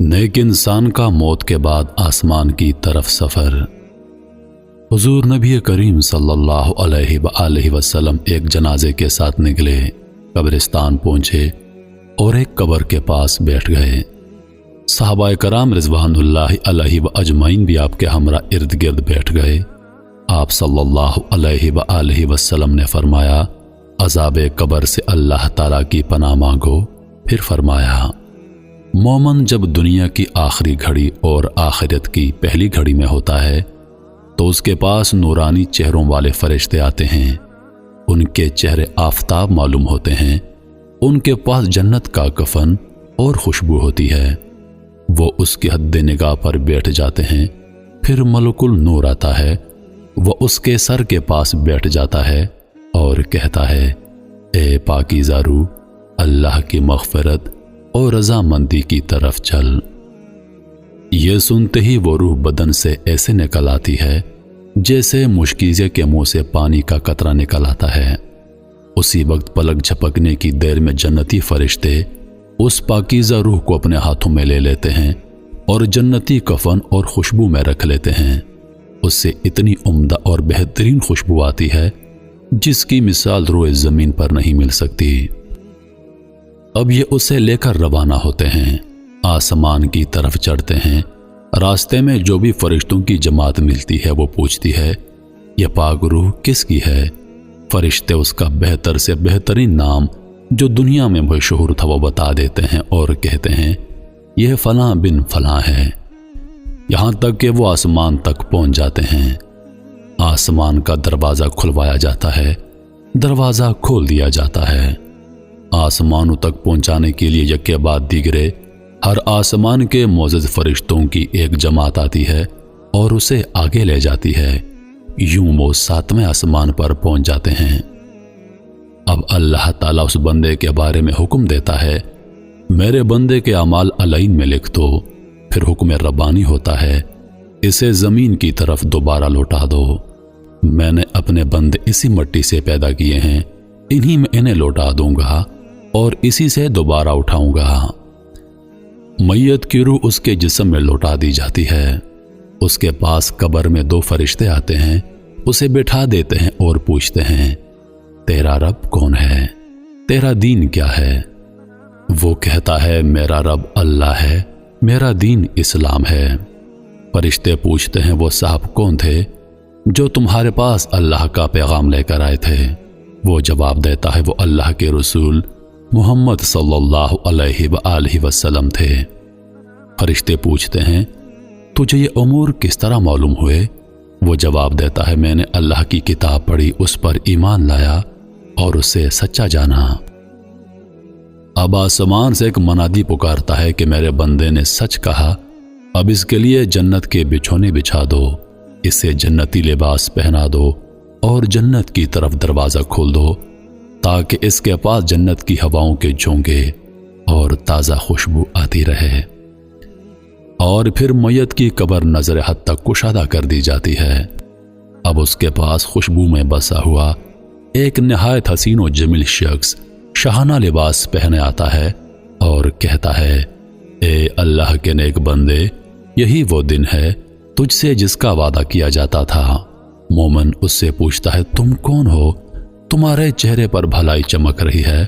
نیک انسان کا موت کے بعد آسمان کی طرف سفر۔ حضور نبی کریم صلی اللہ علیہ وآلہ وسلم ایک جنازے کے ساتھ نکلے، قبرستان پہنچے اور ایک قبر کے پاس بیٹھ گئے۔ صحابہ کرام رضوان اللہ علیہ اجمعین بھی آپ کے ہمراہ ارد گرد بیٹھ گئے۔ آپ صلی اللہ علیہ وآلہ وسلم نے فرمایا، عذاب قبر سے اللہ تعالیٰ کی پناہ مانگو۔ پھر فرمایا، مومن جب دنیا کی آخری گھڑی اور آخرت کی پہلی گھڑی میں ہوتا ہے تو اس کے پاس نورانی چہروں والے فرشتے آتے ہیں۔ ان کے چہرے آفتاب معلوم ہوتے ہیں۔ ان کے پاس جنت کا کفن اور خوشبو ہوتی ہے۔ وہ اس کی حد نگاہ پر بیٹھ جاتے ہیں۔ پھر ملک النور آتا ہے، وہ اس کے سر کے پاس بیٹھ جاتا ہے اور کہتا ہے، اے پاکیزہ روح، اللہ کی مغفرت اور رضامندی کی طرف چل۔ یہ سنتے ہی وہ روح بدن سے ایسے نکل آتی ہے جیسے مشکیزے کے منہ سے پانی کا قطرہ نکل آتا ہے۔ اسی وقت پلک جھپکنے کی دیر میں جنتی فرشتے اس پاکیزہ روح کو اپنے ہاتھوں میں لے لیتے ہیں اور جنتی کفن اور خوشبو میں رکھ لیتے ہیں۔ اس سے اتنی عمدہ اور بہترین خوشبو آتی ہے جس کی مثال روئے زمین پر نہیں مل سکتی۔ اب یہ اسے لے کر روانہ ہوتے ہیں، آسمان کی طرف چڑھتے ہیں۔ راستے میں جو بھی فرشتوں کی جماعت ملتی ہے وہ پوچھتی ہے، یہ پاک روح کس کی ہے؟ فرشتے اس کا بہتر سے بہترین نام جو دنیا میں مشہور تھا وہ بتا دیتے ہیں اور کہتے ہیں، یہ فلاں بن فلاں ہے۔ یہاں تک کہ وہ آسمان تک پہنچ جاتے ہیں۔ آسمان کا دروازہ کھلوایا جاتا ہے، دروازہ کھول دیا جاتا ہے۔ آسمانوں تک پہنچانے کے لیے یکے بعد دیگرے ہر آسمان کے معزز فرشتوں کی ایک جماعت آتی ہے اور اسے آگے لے جاتی ہے۔ یوں وہ 7ویں آسمان پر پہنچ جاتے ہیں۔ اب اللہ تعالیٰ اس بندے کے بارے میں حکم دیتا ہے، میرے بندے کے اعمال علین میں لکھ دو۔ پھر حکم ربانی ہوتا ہے، اسے زمین کی طرف دوبارہ لوٹا دو۔ میں نے اپنے بندے اسی مٹی سے پیدا کیے ہیں، انہی میں انہیں لوٹا دوں گا اور اسی سے دوبارہ اٹھاؤں گا۔ میت کی روح اس کے جسم میں لوٹا دی جاتی ہے۔ اس کے پاس قبر میں 2 فرشتے آتے ہیں، اسے بٹھا دیتے ہیں اور پوچھتے ہیں، تیرا رب کون ہے؟ تیرا دین کیا ہے؟ وہ کہتا ہے، میرا رب اللہ ہے، میرا دین اسلام ہے۔ فرشتے پوچھتے ہیں، وہ صاحب کون تھے جو تمہارے پاس اللہ کا پیغام لے کر آئے تھے؟ وہ جواب دیتا ہے، وہ اللہ کے رسول محمد صلی اللہ علیہ وآلہ وسلم تھے۔ فرشتے پوچھتے ہیں، تجھے یہ امور کس طرح معلوم ہوئے؟ وہ جواب دیتا ہے، میں نے اللہ کی کتاب پڑھی، اس پر ایمان لایا اور اسے سچا جانا۔ اب آسمان سے ایک منادی پکارتا ہے کہ میرے بندے نے سچ کہا، اب اس کے لیے جنت کے بچھونے بچھا دو، اسے جنتی لباس پہنا دو اور جنت کی طرف دروازہ کھول دو تاکہ اس کے پاس جنت کی ہواؤں کے جھونکے اور تازہ خوشبو آتی رہے۔ اور پھر میت کی قبر نظر حد تک کشادہ کر دی جاتی ہے۔ اب اس کے پاس خوشبو میں بسا ہوا ایک نہایت حسین و جمیل شخص شاہانہ لباس پہنے آتا ہے اور کہتا ہے، اے اللہ کے نیک بندے، یہی وہ دن ہے تجھ سے جس کا وعدہ کیا جاتا تھا۔ مومن اس سے پوچھتا ہے، تم کون ہو؟ تمہارے چہرے پر بھلائی چمک رہی ہے۔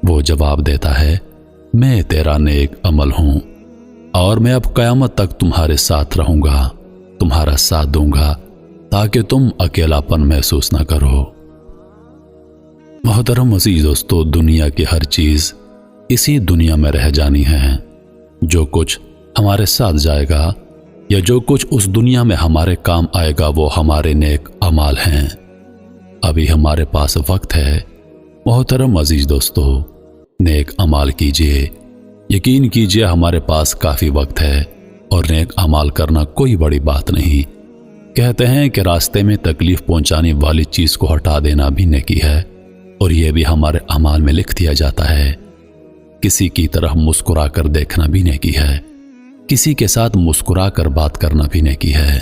وہ جواب دیتا ہے، میں تیرا نیک عمل ہوں اور میں اب قیامت تک تمہارے ساتھ رہوں گا، تمہارا ساتھ دوں گا تاکہ تم اکیلا پن محسوس نہ کرو۔ محترم عزیز دوستو، دنیا کی ہر چیز اسی دنیا میں رہ جانی ہے۔ جو کچھ ہمارے ساتھ جائے گا یا جو کچھ اس دنیا میں ہمارے کام آئے گا وہ ہمارے نیک اعمال ہیں۔ ابھی ہمارے پاس وقت ہے۔ محترم عزیز دوستو، نیک اعمال کیجئے، یقین کیجئے ہمارے پاس کافی وقت ہے اور نیک اعمال کرنا کوئی بڑی بات نہیں۔ کہتے ہیں کہ راستے میں تکلیف پہنچانے والی چیز کو ہٹا دینا بھی نیکی ہے اور یہ بھی ہمارے اعمال میں لکھ دیا جاتا ہے۔ کسی کی طرف مسکرا کر دیکھنا بھی نیکی ہے، کسی کے ساتھ مسکرا کر بات کرنا بھی نیکی ہے۔